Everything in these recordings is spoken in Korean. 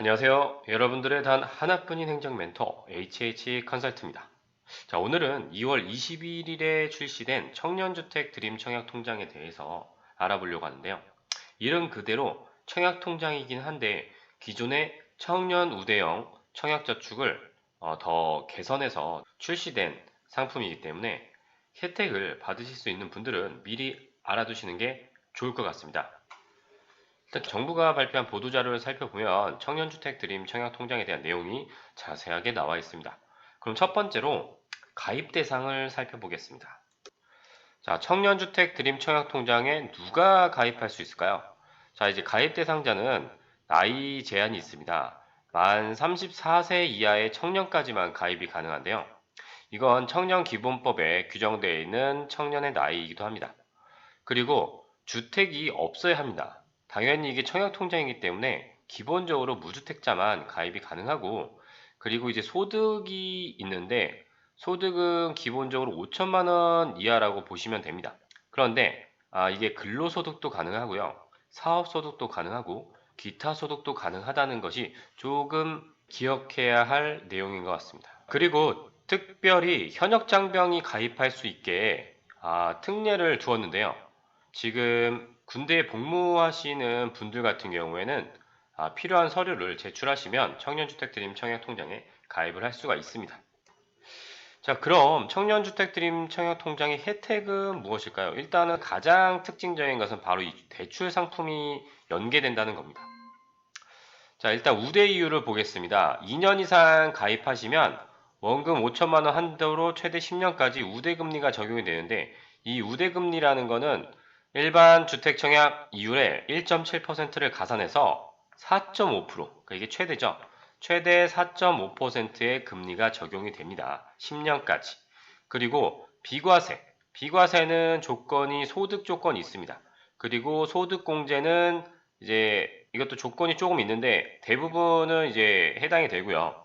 안녕하세요. 여러분들의 단 하나뿐인 행정 멘토 HH 컨설트입니다. 자, 오늘은 2월 21일에 출시된 청년주택 드림 청약 통장에 대해서 알아보려고 하는데요. 이름 그대로 청약 통장이긴 한데 기존의 청년 우대형 청약 저축을 더 개선해서 출시된 상품이기 때문에 혜택을 받으실 수 있는 분들은 미리 알아두시는 게 좋을 것 같습니다. 일단 정부가 발표한 보도자료를 살펴보면 청년주택 드림 청약통장에 대한 내용이 자세하게 나와 있습니다. 그럼 첫 번째로 가입 대상을 살펴보겠습니다. 자, 청년주택 드림 청약통장에 누가 가입할 수 있을까요? 자, 이제 가입 대상자는 나이 제한이 있습니다. 만 34세 이하의 청년까지만 가입이 가능한데요. 이건 청년기본법에 규정되어 있는 청년의 나이이기도 합니다. 그리고 주택이 없어야 합니다. 당연히 이게 청약통장이기 때문에 기본적으로 무주택자만 가입이 가능하고, 그리고 이제 소득이 있는데 소득은 기본적으로 5천만 원 이하라고 보시면 됩니다. 그런데 이게 근로소득도 가능하고요. 사업소득도 가능하고 기타 소득도 가능하다는 것이 조금 기억해야 할 내용인 것 같습니다. 그리고 특별히 현역장병이 가입할 수 있게 특례를 두었는데요. 지금 군대에 복무하시는 분들 같은 경우에는 필요한 서류를 제출하시면 청년주택 드림 청약통장에 가입을 할 수가 있습니다. 자, 그럼 청년주택 드림 청약통장의 혜택은 무엇일까요? 일단은 가장 특징적인 것은 바로 이 대출 상품이 연계된다는 겁니다. 자, 일단 우대 이유를 보겠습니다. 2년 이상 가입하시면 원금 5천만 원 한도로 최대 10년까지 우대 금리가 적용이 되는데, 이 우대 금리라는 거는 일반 주택 청약 이율의 1.7%를 가산해서 4.5%, 그러니까 이게 최대죠. 최대 4.5%의 금리가 적용이 됩니다. 10년까지. 그리고 비과세. 비과세는 조건이 소득 조건이 있습니다. 그리고 소득 공제는 이제 이것도 조건이 조금 있는데 대부분은 이제 해당이 되고요.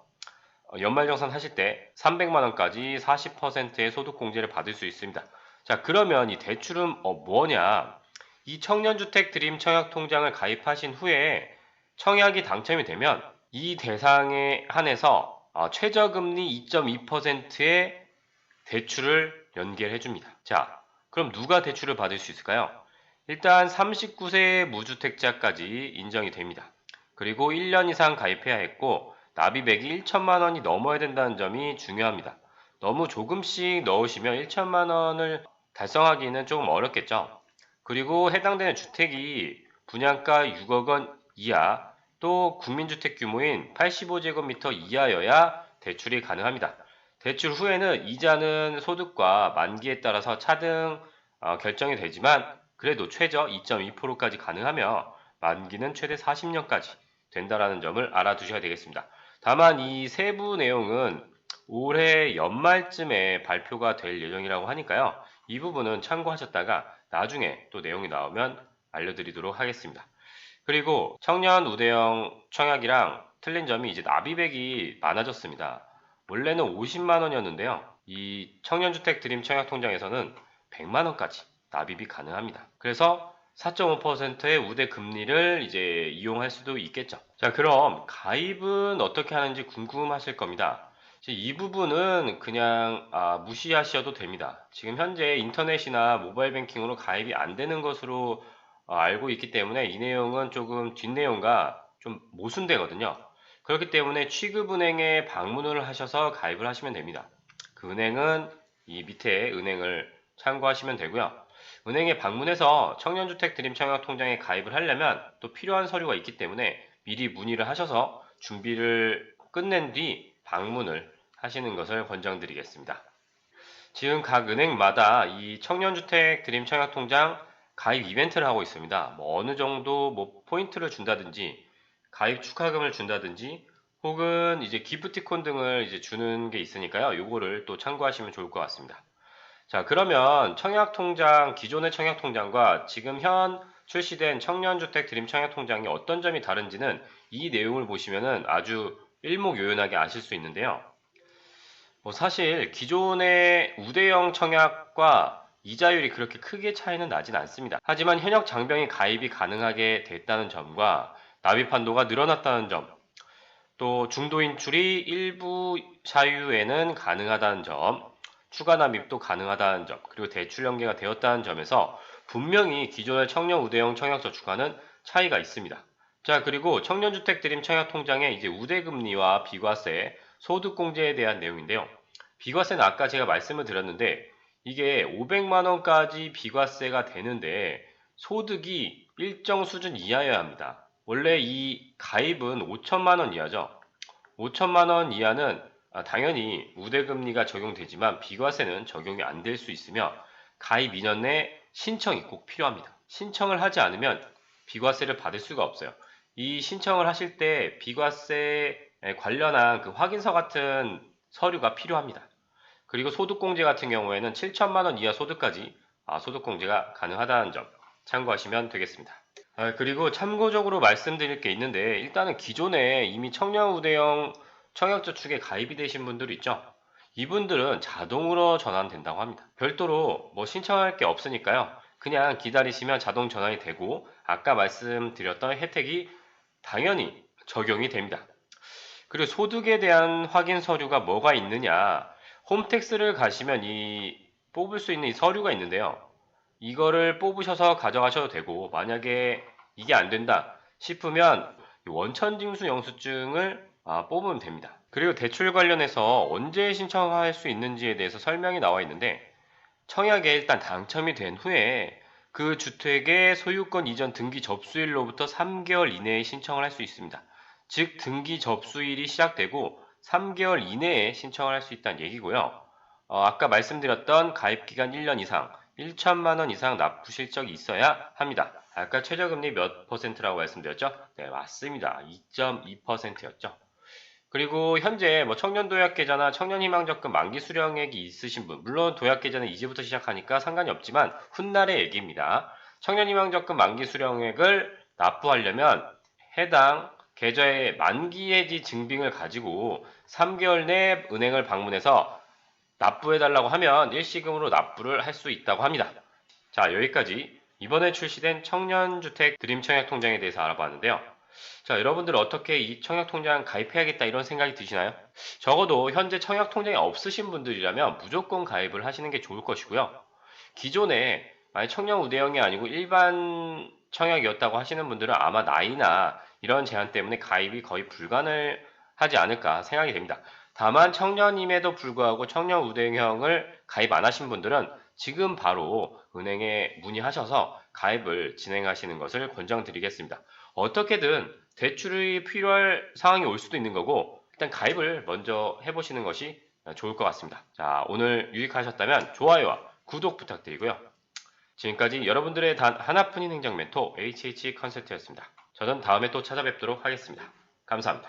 연말정산 하실 때 300만 원까지 40%의 소득 공제를 받을 수 있습니다. 자, 그러면 이 대출은 뭐냐? 이 청년주택 드림 청약 통장을 가입하신 후에 청약이 당첨이 되면 이 대상에 한해서 최저금리 2.2%의 대출을 연계해 줍니다. 자, 그럼 누가 대출을 받을 수 있을까요? 일단 39세 무주택자까지 인정이 됩니다. 그리고 1년 이상 가입해야 했고 납입액이 1천만 원이 넘어야 된다는 점이 중요합니다. 너무 조금씩 넣으시면 1천만 원을 달성하기는 조금 어렵겠죠. 그리고 해당되는 주택이 분양가 6억 원 이하, 또 국민주택 규모인 85제곱미터 이하여야 대출이 가능합니다. 대출 후에는 이자는 소득과 만기에 따라서 차등 결정이 되지만 그래도 최저 2.2%까지 가능하며 만기는 최대 40년까지 된다라는 점을 알아두셔야 되겠습니다. 다만 이 세부 내용은 올해 연말쯤에 발표가 될 예정이라고 하니까요. 이 부분은 참고하셨다가 나중에 또 내용이 나오면 알려드리도록 하겠습니다. 그리고 청년 우대형 청약이랑 틀린 점이 이제 납입액이 많아졌습니다. 원래는 50만 원이었는데요. 이 청년주택 드림 청약통장에서는 100만 원까지 납입이 가능합니다. 그래서 4.5%의 우대 금리를 이제 이용할 수도 있겠죠. 자, 그럼 가입은 어떻게 하는지 궁금하실 겁니다. 이 부분은 그냥 무시하셔도 됩니다. 지금 현재 인터넷이나 모바일 뱅킹으로 가입이 안 되는 것으로 알고 있기 때문에 이 내용은 조금 뒷내용과 좀 모순되거든요. 그렇기 때문에 취급은행에 방문을 하셔서 가입을 하시면 됩니다. 그 은행은 이 밑에 은행을 참고하시면 되고요. 은행에 방문해서 청년주택 드림 청약통장에 가입을 하려면 또 필요한 서류가 있기 때문에 미리 문의를 하셔서 준비를 끝낸 뒤 방문을 하시는 것을 권장드리겠습니다. 지금 각 은행마다 이 청년주택 드림 청약통장 가입 이벤트를 하고 있습니다. 뭐 어느 정도 뭐 포인트를 준다든지 가입 축하금을 준다든지 혹은 이제 기프티콘 등을 이제 주는 게 있으니까요. 요거를 또 참고하시면 좋을 것 같습니다. 자, 그러면 청약통장, 기존의 청약통장과 지금 현 출시된 청년주택 드림 청약통장이 어떤 점이 다른지는 이 내용을 보시면은 아주 일목요연하게 아실 수 있는데요. 뭐 사실 기존의 우대형 청약과 이자율이 그렇게 크게 차이는 나진 않습니다. 하지만 현역 장병이 가입이 가능하게 됐다는 점과 납입 한도가 늘어났다는 점, 또 중도 인출이 일부 사유에는 가능하다는 점, 추가 납입도 가능하다는 점, 그리고 대출 연계가 되었다는 점에서 분명히 기존의 청년 우대형 청약저축과는 차이가 있습니다. 자, 그리고 청년주택 드림 청약통장의 이제 우대금리와 비과세, 소득공제에 대한 내용인데요. 비과세는 아까 제가 말씀을 드렸는데 이게 500만 원까지 비과세가 되는데 소득이 일정 수준 이하여야 합니다. 원래 이 가입은 5천만 원 이하죠. 5천만 원 이하는 당연히 우대금리가 적용되지만 비과세는 적용이 안 될 수 있으며 가입 2년 내 신청이 꼭 필요합니다. 신청을 하지 않으면 비과세를 받을 수가 없어요. 이 신청을 하실 때 비과세에 관련한 그 확인서 같은 서류가 필요합니다. 그리고 소득공제 같은 경우에는 7천만 원 이하 소득까지 소득공제가 가능하다는 점 참고하시면 되겠습니다. 그리고 참고적으로 말씀드릴 게 있는데 일단은 기존에 이미 청년우대형 청약저축에 가입이 되신 분들 있죠? 이분들은 자동으로 전환된다고 합니다. 별도로 뭐 신청할 게 없으니까요. 그냥 기다리시면 자동 전환이 되고 아까 말씀드렸던 혜택이 당연히 적용이 됩니다. 그리고 소득에 대한 확인 서류가 뭐가 있느냐? 홈택스를 가시면 뽑을 수 있는 이 서류가 있는데요. 이거를 뽑으셔서 가져가셔도 되고 만약에 이게 안 된다 싶으면 원천징수 영수증을 뽑으면 됩니다. 그리고 대출 관련해서 언제 신청할 수 있는지에 대해서 설명이 나와 있는데 청약에 일단 당첨이 된 후에 그 주택의 소유권 이전 등기 접수일로부터 3개월 이내에 신청을 할 수 있습니다. 즉 등기 접수일이 시작되고 3개월 이내에 신청을 할 수 있다는 얘기고요. 아까 말씀드렸던 가입기간 1년 이상 1천만 원 이상 납부 실적이 있어야 합니다. 아까 최저금리 몇 퍼센트라고 말씀드렸죠? 네, 맞습니다. 2.2%였죠. 그리고 현재 뭐 청년도약계좌나 청년희망적금 만기 수령액이 있으신 분, 물론 도약계좌는 이제부터 시작하니까 상관이 없지만 훗날의 얘기입니다. 청년희망적금 만기 수령액을 납부하려면 해당 계좌의 만기 해지 증빙을 가지고 3개월 내 은행을 방문해서 납부해달라고 하면 일시금으로 납부를 할 수 있다고 합니다. 자, 여기까지 이번에 출시된 청년주택 드림청약통장에 대해서 알아봤는데요. 자, 여러분들 어떻게 이 청약통장 가입해야겠다 이런 생각이 드시나요? 적어도 현재 청약통장이 없으신 분들이라면 무조건 가입을 하시는 게 좋을 것이고요. 기존에 만약 청년 우대형이 아니고 일반 청약이었다고 하시는 분들은 아마 나이나 이런 제한 때문에 가입이 거의 불가능하지 않을까 생각이 됩니다. 다만 청년임에도 불구하고 청년 우대형을 가입 안 하신 분들은 지금 바로 은행에 문의하셔서 가입을 진행하시는 것을 권장드리겠습니다. 어떻게든 대출이 필요할 상황이 올 수도 있는 거고 일단 가입을 먼저 해보시는 것이 좋을 것 같습니다. 자, 오늘 유익하셨다면 좋아요와 구독 부탁드리고요. 지금까지 여러분들의 단 하나뿐인 행정 멘토 HH 컨설트였습니다. 저는 다음에 또 찾아뵙도록 하겠습니다. 감사합니다.